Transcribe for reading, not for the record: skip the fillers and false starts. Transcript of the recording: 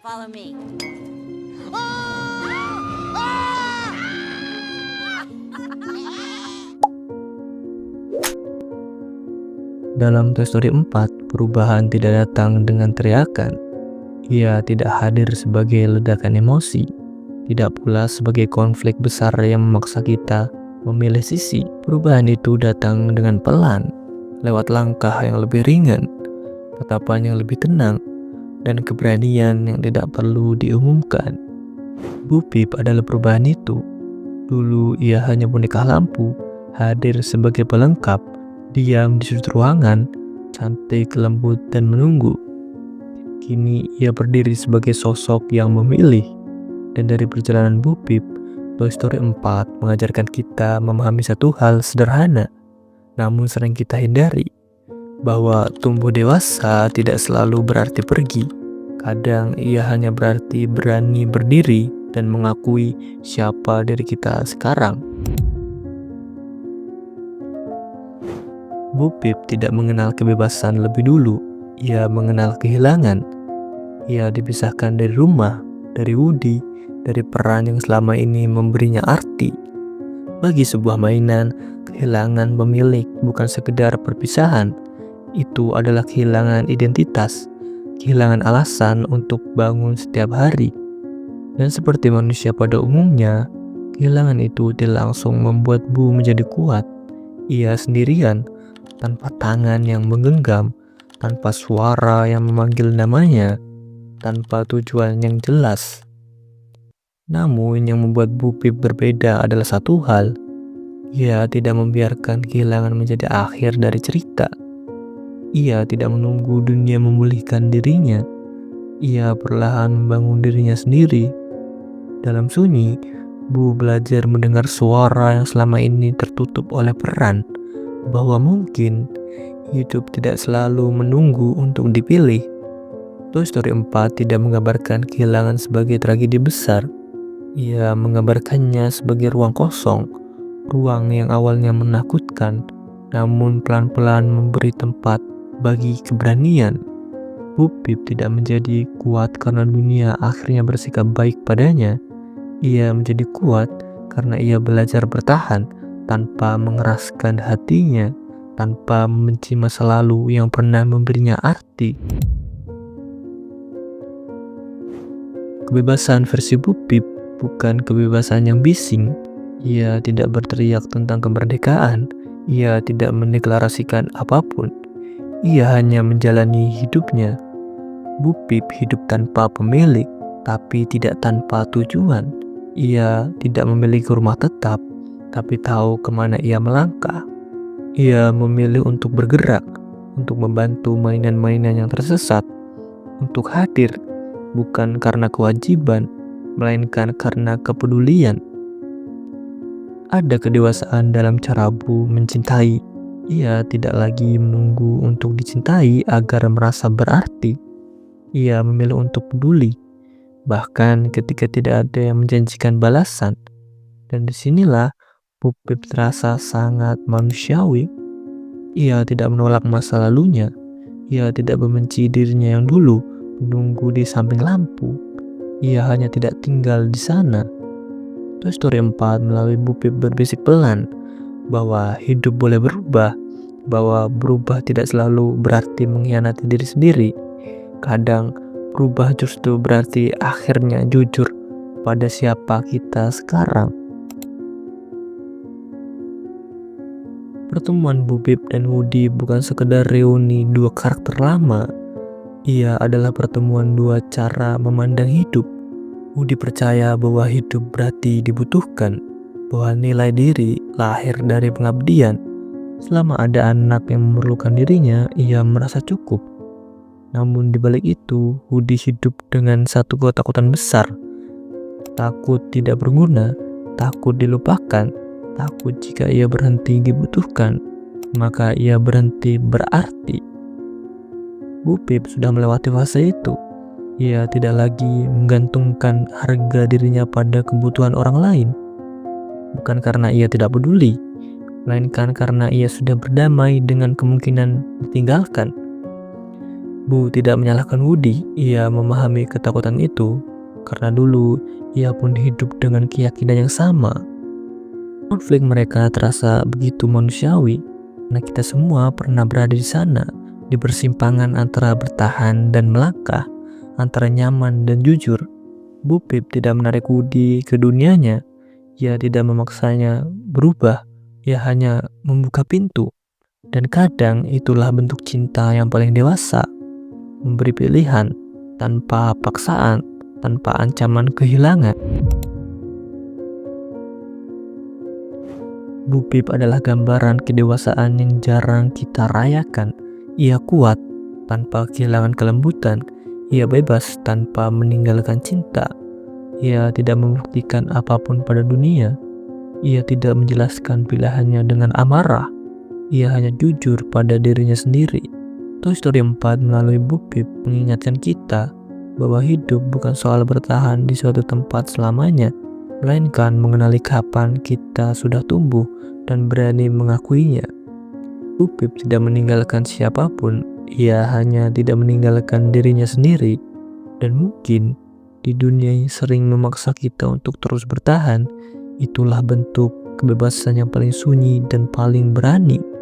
Follow me. Dalam Toy Story 4, perubahan tidak datang dengan teriakan. Ia tidak hadir sebagai ledakan emosi, tidak pula sebagai konflik besar yang memaksa kita memilih sisi. Perubahan itu datang dengan pelan, lewat langkah yang lebih ringan, tatapan yang lebih tenang, dan keberanian yang tidak perlu diumumkan. Bu Pip adalah perubahan itu. Dulu ia hanya boneka lampu, hadir sebagai pelengkap, diam di sudut ruangan, cantik, lembut, dan menunggu. Kini ia berdiri sebagai sosok yang memilih. Dan dari perjalanan Bu Pip, Toy Story 4 mengajarkan kita memahami satu hal sederhana, namun sering kita hindari, bahwa tumbuh dewasa tidak selalu berarti pergi. Kadang ia hanya berarti berani berdiri dan mengakui siapa diri kita sekarang. Bu Pip tidak mengenal kebebasan lebih dulu. Ia mengenal kehilangan. Ia dipisahkan dari rumah, dari Woody, dari peran yang selama ini memberinya arti. Bagi sebuah mainan, kehilangan pemilik bukan sekedar perpisahan. Itu adalah kehilangan identitas, kehilangan alasan untuk bangun setiap hari. Dan seperti manusia pada umumnya, kehilangan itu tidak langsung membuat Bu menjadi kuat. Ia sendirian, tanpa tangan yang menggenggam, tanpa suara yang memanggil namanya, tanpa tujuan yang jelas. Namun yang membuat Bu Pip berbeda adalah satu hal. Ia tidak membiarkan kehilangan menjadi akhir dari cerita. Ia tidak menunggu dunia memulihkan dirinya. Ia perlahan membangun dirinya sendiri. Dalam sunyi, Bu belajar mendengar suara yang selama ini tertutup oleh peran, bahwa mungkin hidup tidak selalu menunggu untuk dipilih. Toy Story 4 tidak menggambarkan kehilangan sebagai tragedi besar. Ia menggambarkannya sebagai ruang kosong, ruang yang awalnya menakutkan, namun pelan-pelan memberi tempat bagi keberanian. Bu Pip tidak menjadi kuat karena dunia akhirnya bersikap baik padanya. Ia menjadi kuat karena ia belajar bertahan tanpa mengeraskan hatinya, tanpa membenci masa lalu yang pernah memberinya arti. Kebebasan versi Bu Pip bukan kebebasan yang bising. Ia tidak berteriak tentang kemerdekaan. Ia tidak mendeklarasikan apapun. Ia hanya menjalani hidupnya. Bu Pip hidup tanpa pemilik, tapi tidak tanpa tujuan. Ia tidak memiliki rumah tetap, tapi tahu kemana ia melangkah. Ia memilih untuk bergerak, untuk membantu mainan-mainan yang tersesat, untuk hadir, bukan karena kewajiban, melainkan karena kepedulian. Ada kedewasaan dalam cara Bu mencintai. Ia tidak lagi menunggu untuk dicintai agar merasa berarti. Ia memilih untuk peduli, bahkan ketika tidak ada yang menjanjikan balasan. Dan disinilah Bu Pip terasa sangat manusiawi. Ia tidak menolak masa lalunya. Ia tidak membenci dirinya yang dulu menunggu di samping lampu. Ia hanya tidak tinggal di sana. Toy Story 4 melalui Bu Pip berbisik pelan bahwa hidup boleh berubah, bahwa berubah tidak selalu berarti mengkhianati diri sendiri. Kadang berubah justru berarti akhirnya jujur pada siapa kita sekarang. Pertemuan Bu Pip dan Woody bukan sekedar reuni dua karakter lama. Ia adalah pertemuan dua cara memandang hidup. Woody percaya bahwa hidup berarti dibutuhkan, bahwa nilai diri lahir dari pengabdian. Selama ada anak yang memerlukan dirinya, ia merasa cukup. Namun di balik itu, Woody hidup dengan satu ketakutan besar. Takut tidak berguna, takut dilupakan, takut jika ia berhenti dibutuhkan, maka ia berhenti berarti. Bu Pip sudah melewati fase itu. Ia tidak lagi menggantungkan harga dirinya pada kebutuhan orang lain. Bukan karena ia tidak peduli, melainkan karena ia sudah berdamai dengan kemungkinan ditinggalkan. Bu tidak menyalahkan Woody, ia memahami ketakutan itu karena dulu ia pun hidup dengan keyakinan yang sama. Konflik mereka terasa begitu manusiawi, karena kita semua pernah berada di sana, di persimpangan antara bertahan dan melangkah, antara nyaman dan jujur. Bu Pip tidak menarik Woody ke dunianya, ia tidak memaksanya berubah, ia hanya membuka pintu. Dan kadang itulah bentuk cinta yang paling dewasa, memberi pilihan tanpa paksaan, tanpa ancaman kehilangan. Bu Pip adalah gambaran kedewasaan yang jarang kita rayakan. Ia kuat tanpa kehilangan kelembutan. Ia bebas tanpa meninggalkan cinta. Ia tidak membuktikan apapun pada dunia. Ia tidak menjelaskan pilihannya dengan amarah. Ia hanya jujur pada dirinya sendiri. Toy Story 4 melalui Bu Pip mengingatkan kita bahwa hidup bukan soal bertahan di suatu tempat selamanya, melainkan mengenali kapan kita sudah tumbuh dan berani mengakuinya. Bu Pip tidak meninggalkan siapapun, ia hanya tidak meninggalkan dirinya sendiri. Dan mungkin di dunia yang sering memaksa kita untuk terus bertahan, itulah bentuk kebebasan yang paling sunyi dan paling berani.